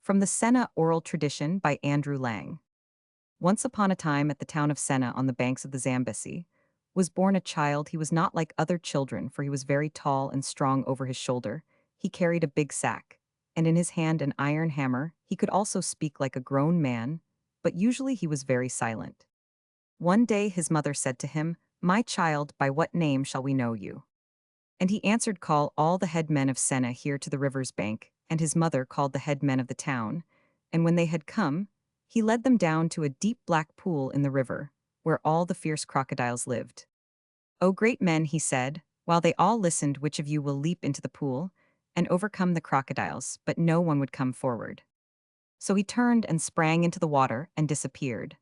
From the Senna oral tradition by Andrew Lang. Once upon a time at the town of Senna on the banks of the Zambesi, was born a child. He was not like other children, for he was very tall and strong. Over his shoulder he carried a big sack, and in his hand an iron hammer. He could also speak like a grown man, but usually he was very silent. One day his mother said to him, "My child, by what name shall we know you?" And he answered, "Call all the head men of Senna here to the river's bank." And his mother called the head men of the town, and when they had come, he led them down to a deep black pool in the river, where all the fierce crocodiles lived. "O great men," he said, while they all listened, "which of you will leap into the pool and overcome the crocodiles?" But no one would come forward. So he turned and sprang into the water and disappeared.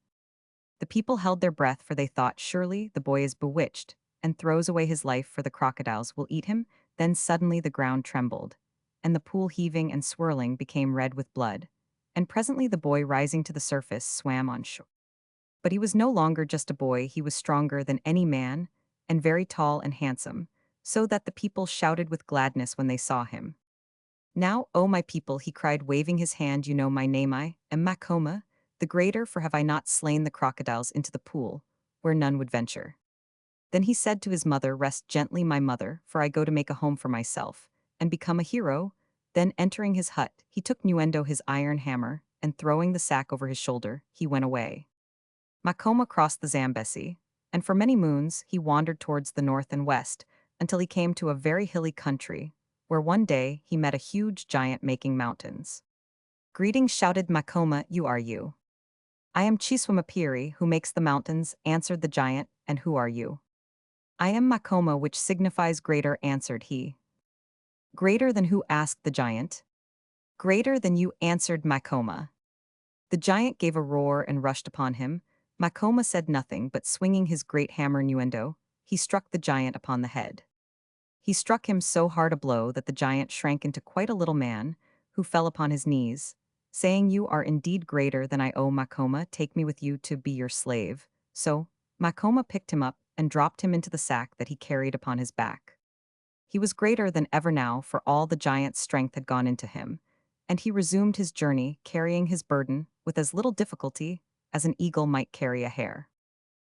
The people held their breath, for they thought, "Surely the boy is bewitched, and throws away his life, for the crocodiles will eat him." Then suddenly the ground trembled, and the pool, heaving and swirling, became red with blood. And presently the boy, rising to the surface, swam on shore. But he was no longer just a boy. He was stronger than any man, and very tall and handsome, so that the people shouted with gladness when they saw him. "Now, O my people," he cried, waving his hand, "you know my name. I am Makoma, the greater, for have I not slain the crocodiles into the pool, where none would venture?" Then he said to his mother, "Rest gently, my mother, for I go to make a home for myself, and become a hero." Then, entering his hut, he took Nuendo his iron hammer, and throwing the sack over his shoulder, he went away. Makoma crossed the Zambesi, and for many moons he wandered towards the north and west, until he came to a very hilly country, where one day he met a huge giant making mountains. "Greetings," shouted Makoma, "you are you?" "I am Chiswamapiri, who makes the mountains," answered the giant. "And who are you?" "I am Makoma, which signifies greater," answered he. "Greater than who?" asked the giant. "Greater than you," answered Makoma. The giant gave a roar and rushed upon him. Makoma said nothing, but swinging his great hammer Nuendo, he struck the giant upon the head. He struck him so hard a blow that the giant shrank into quite a little man, who fell upon his knees, saying, "You are indeed greater than I. O Makoma, take me with you to be your slave." So Makoma picked him up and dropped him into the sack that he carried upon his back. He was greater than ever now, for all the giant's strength had gone into him, and he resumed his journey, carrying his burden with as little difficulty as an eagle might carry a hare.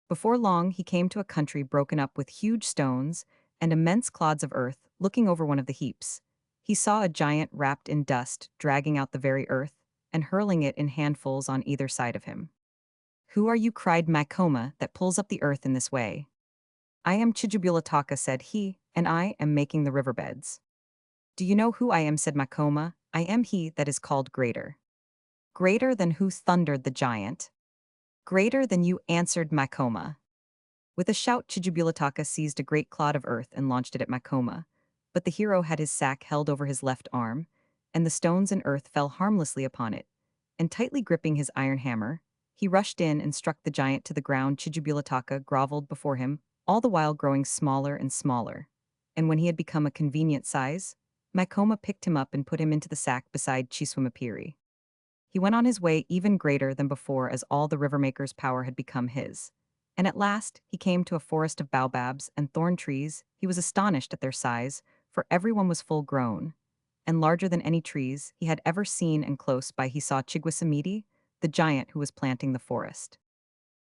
Before long he came to a country broken up with huge stones and immense clods of earth. Looking over one of the heaps, he saw a giant wrapped in dust, dragging out the very earth and hurling it in handfuls on either side of him. "Who are you?" cried Makoma, "that pulls up the earth in this way?" "I am Chijubulataka," said he, "and I am making the riverbeds." "Do you know who I am?" said Makoma. "I am he that is called Greater." "Greater than who?" thundered the giant. "Greater than you," answered Makoma. With a shout, Chijubulataka seized a great clod of earth and launched it at Makoma, but the hero had his sack held over his left arm, and the stones and earth fell harmlessly upon it, and tightly gripping his iron hammer, he rushed in and struck the giant to the ground. Chijubulataka groveled before him, all the while growing smaller and smaller, and when he had become a convenient size, Makoma picked him up and put him into the sack beside Chiswamapiri. He went on his way even greater than before, as all the rivermaker's power had become his. And at last he came to a forest of baobabs and thorn trees. He was astonished at their size, for every one was full grown, and larger than any trees he had ever seen, and close by he saw Chigwasamiti, the giant who was planting the forest.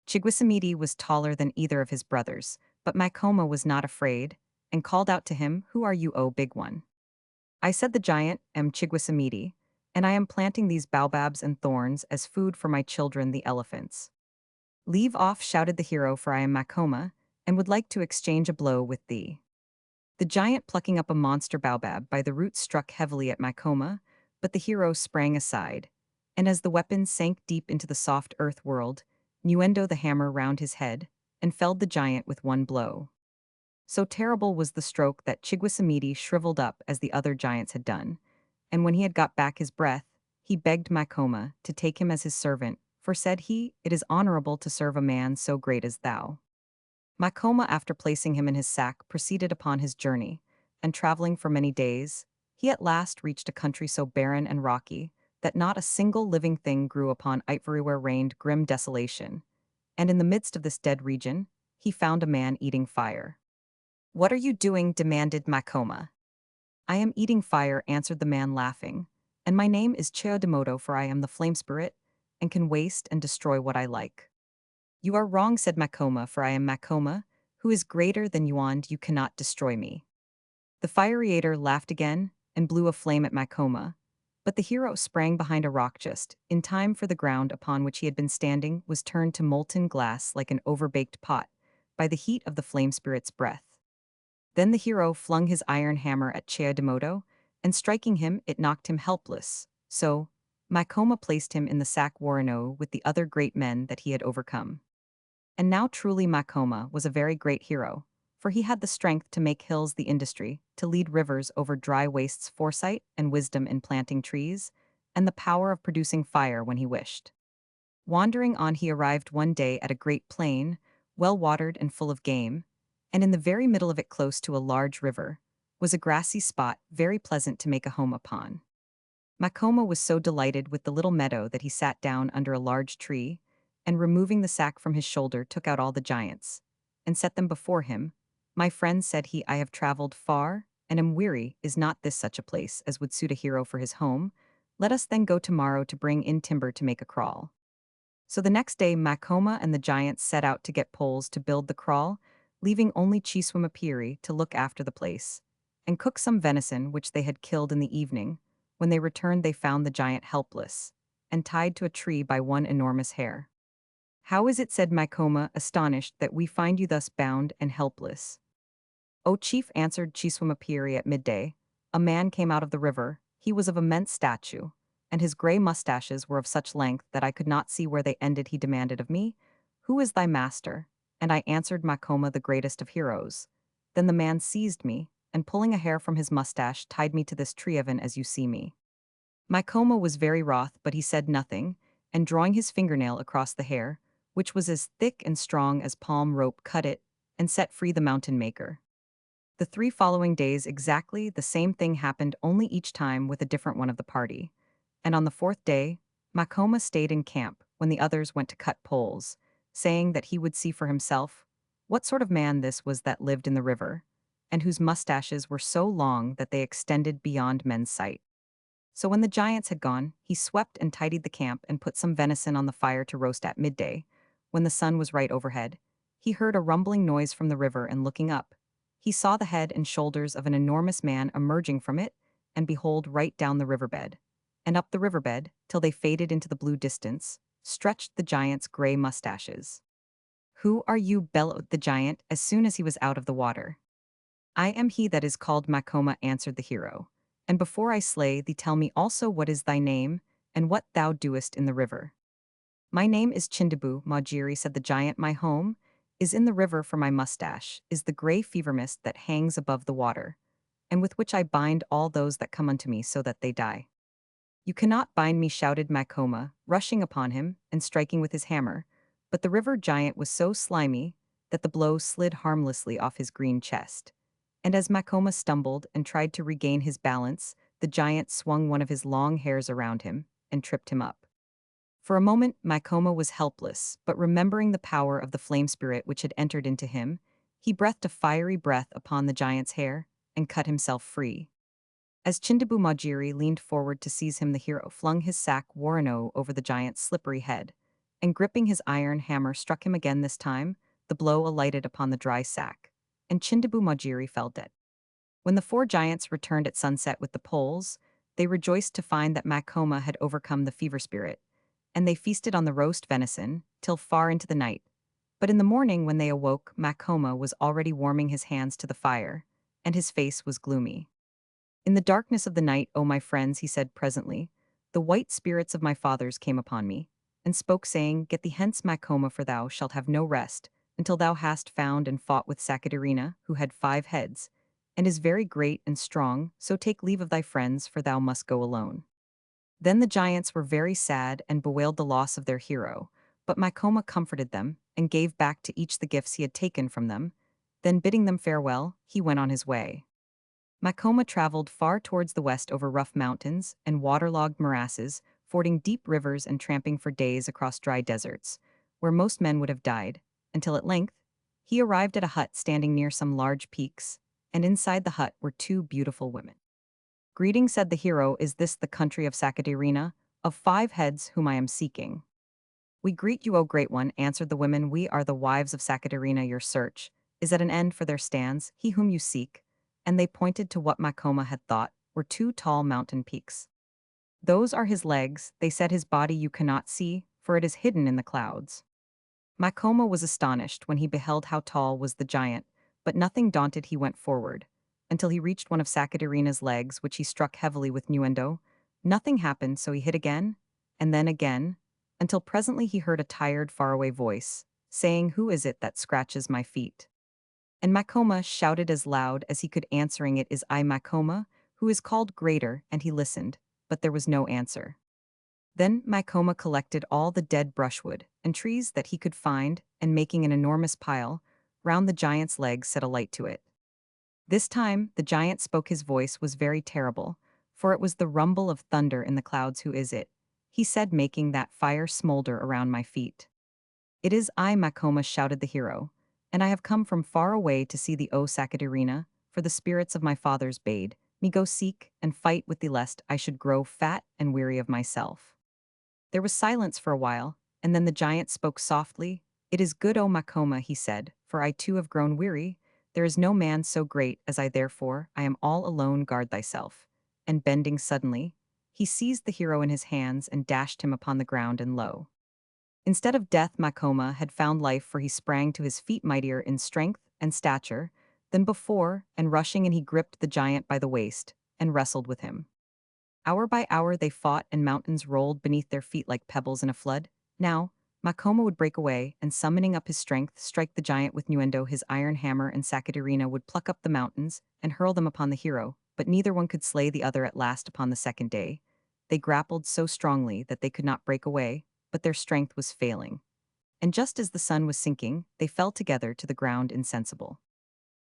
Chigwasamiti was taller than either of his brothers, but Makoma was not afraid, and called out to him, "Who are you, O big one?" "I," said the giant, "am Chigwasamiti, and I am planting these baobabs and thorns as food for my children, the elephants." "Leave off," shouted the hero, "for I am Makoma, and would like to exchange a blow with thee." The giant, plucking up a monster baobab by the roots, struck heavily at Makoma, but the hero sprang aside, and as the weapon sank deep into the soft earth world, Nuendo the hammer round his head, and felled the giant with one blow. So terrible was the stroke that Chigwasamiti shriveled up as the other giants had done, and when he had got back his breath, he begged Makoma to take him as his servant, for, said he, "It is honorable to serve a man so great as thou." Makoma, after placing him in his sack, proceeded upon his journey, and traveling for many days, he at last reached a country so barren and rocky that not a single living thing grew upon it. Everywhere reigned grim desolation, and in the midst of this dead region, he found a man eating fire. "What are you doing?" demanded Makoma. "I am eating fire," answered the man, laughing, and my name is Cheodamodo, for I am the flame spirit, and can waste and destroy what I like. You are wrong, said Makoma, for I am Makoma, who is greater than you, and you cannot destroy me. The fiery laughed again and blew a flame at Makoma, but the hero sprang behind a rock just in time, for the ground upon which he had been standing was turned to molten glass like an overbaked pot by the heat of the flame spirit's breath. Then the hero flung his iron hammer at Cheodamodo, and striking him, it knocked him helpless. So, Makoma placed him in the sack Warano with the other great men that he had overcome. And now truly Makoma was a very great hero, for he had the strength to make hills the industry, to lead rivers over dry wastes, foresight and wisdom in planting trees, and the power of producing fire when he wished. Wandering on, he arrived one day at a great plain, well watered and full of game, and in the very middle of it, close to a large river, was a grassy spot very pleasant to make a home upon. Makoma was so delighted with the little meadow that he sat down under a large tree, and removing the sack from his shoulder, took out all the giants, and set them before him. My friend, said he, I have traveled far, and am weary. Is not this such a place as would suit a hero for his home? Let us then go tomorrow to bring in timber to make a kraal. So the next day Makoma and the giants set out to get poles to build the kraal, leaving only Chiswamapiri to look after the place, and cook some venison which they had killed in the evening. When they returned, they found the giant helpless, and tied to a tree by one enormous hair. How is it, said Makoma, astonished, that we find you thus bound and helpless? O chief, answered Chiswamapiri, at midday, a man came out of the river. He was of immense stature, and his grey mustaches were of such length that I could not see where they ended. He demanded of me, Who is thy master? And I answered, Makoma, the greatest of heroes. Then the man seized me, and pulling a hair from his mustache, tied me to this tree, even as you see me. Makoma was very wroth, but he said nothing, and drawing his fingernail across the hair, which was as thick and strong as palm rope, cut it, and set free the mountain maker. The 3 following days exactly the same thing happened, only each time with a different one of the party. And on the 4th day, Makoma stayed in camp when the others went to cut poles, saying that he would see for himself what sort of man this was that lived in the river, and whose mustaches were so long that they extended beyond men's sight. So when the giants had gone, he swept and tidied the camp and put some venison on the fire to roast at midday. When the sun was right overhead, he heard a rumbling noise from the river, and looking up, he saw the head and shoulders of an enormous man emerging from it, and behold, right down the riverbed, and up the riverbed, till they faded into the blue distance, stretched the giant's grey mustaches. Who are you? Bellowed the giant as soon as he was out of the water. I am he that is called Makoma, answered the hero. And before I slay thee, tell me also what is thy name, and what thou doest in the river. My name is Chindabu Majiri, said the giant. My home is in the river, for my mustache is the grey fever mist that hangs above the water, and with which I bind all those that come unto me so that they die. You cannot bind me, shouted Makoma, rushing upon him and striking with his hammer, but the river giant was so slimy that the blow slid harmlessly off his green chest. And as Makoma stumbled and tried to regain his balance, the giant swung one of his long hairs around him and tripped him up. For a moment, Makoma was helpless, but remembering the power of the flame spirit which had entered into him, he breathed a fiery breath upon the giant's hair and cut himself free. As Chindabu Majiri leaned forward to seize him, the hero flung his sack Warano over the giant's slippery head, and gripping his iron hammer, struck him again. This time, the blow alighted upon the dry sack, and Chindabu Majiri fell dead. When the 4 giants returned at sunset with the poles, they rejoiced to find that Makoma had overcome the fever spirit, and they feasted on the roast venison till far into the night. But in the morning, when they awoke, Makoma was already warming his hands to the fire, and his face was gloomy. In the darkness of the night, O my friends, he said presently, the white spirits of my fathers came upon me, and spoke, saying, Get thee hence, Makoma, for thou shalt have no rest, until thou hast found and fought with Sakadirina, who had 5 heads, and is very great and strong, so take leave of thy friends, for thou must go alone. Then the giants were very sad and bewailed the loss of their hero, but Makoma comforted them, and gave back to each the gifts he had taken from them. Then bidding them farewell, he went on his way. Makoma traveled far towards the west over rough mountains and waterlogged morasses, fording deep rivers and tramping for days across dry deserts, where most men would have died, until at length he arrived at a hut standing near some large peaks, and inside the hut were 2 beautiful women. Greeting, said the hero, is this the country of Sakadirina, of 5 heads whom I am seeking? We greet you, O great one, answered the women. We are the wives of Sakadirina. Your search is at an end, for there stands he whom you seek. And they pointed to what Makoma had thought were 2 tall mountain peaks. Those are his legs, they said. His body you cannot see, for it is hidden in the clouds. Makoma was astonished when he beheld how tall was the giant, but nothing daunted he went forward, until he reached one of Sakadirina's legs, which he struck heavily with nuendo. Nothing happened, so he hit again, until presently he heard a tired, faraway voice, saying, "Who is it that scratches my feet?" And Makoma shouted as loud as he could, answering, "It is I, Makoma, who is called Greater," and he listened, but there was no answer. Then Makoma collected all the dead brushwood and trees that he could find, and making an enormous pile round the giant's legs, set a light to it. This time the giant spoke. His voice was very terrible, for it was the rumble of thunder in the clouds. "Who is it," he said, "making that fire smolder around my feet?" "It is I, Makoma," shouted the hero, "and I have come from far away to see the O Sakadirina, for the spirits of my fathers bade me go seek and fight with thee, lest I should grow fat and weary of myself." There was silence for a while, and then the giant spoke softly. "It is good, O Makoma," he said, "for I too have grown weary. There is no man so great as I, therefore I am all alone. Guard thyself." And bending suddenly, he seized the hero in his hands and dashed him upon the ground, and lo! Instead of death, Makoma had found life, for he sprang to his feet, mightier in strength and stature than before, and rushing in he gripped the giant by the waist and wrestled with him. Hour by hour they fought, and mountains rolled beneath their feet like pebbles in a flood. Now, Makoma would break away, and summoning up his strength, strike the giant with nuendo, his iron hammer, and Sakadirina would pluck up the mountains and hurl them upon the hero, but neither one could slay the other. At last, upon the second day, they grappled so strongly that they could not break away, but their strength was failing. And just as the sun was sinking, they fell together to the ground insensible.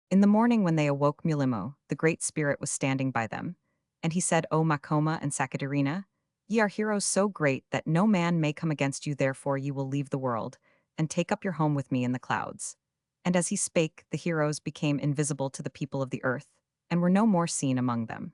In the morning when they awoke, Mulimo, the great spirit, was standing by them, and he said, "O Makoma and Sakadirina, ye are heroes so great that no man may come against you, therefore ye will leave the world, and take up your home with me in the clouds." And as he spake, the heroes became invisible to the people of the earth, and were no more seen among them.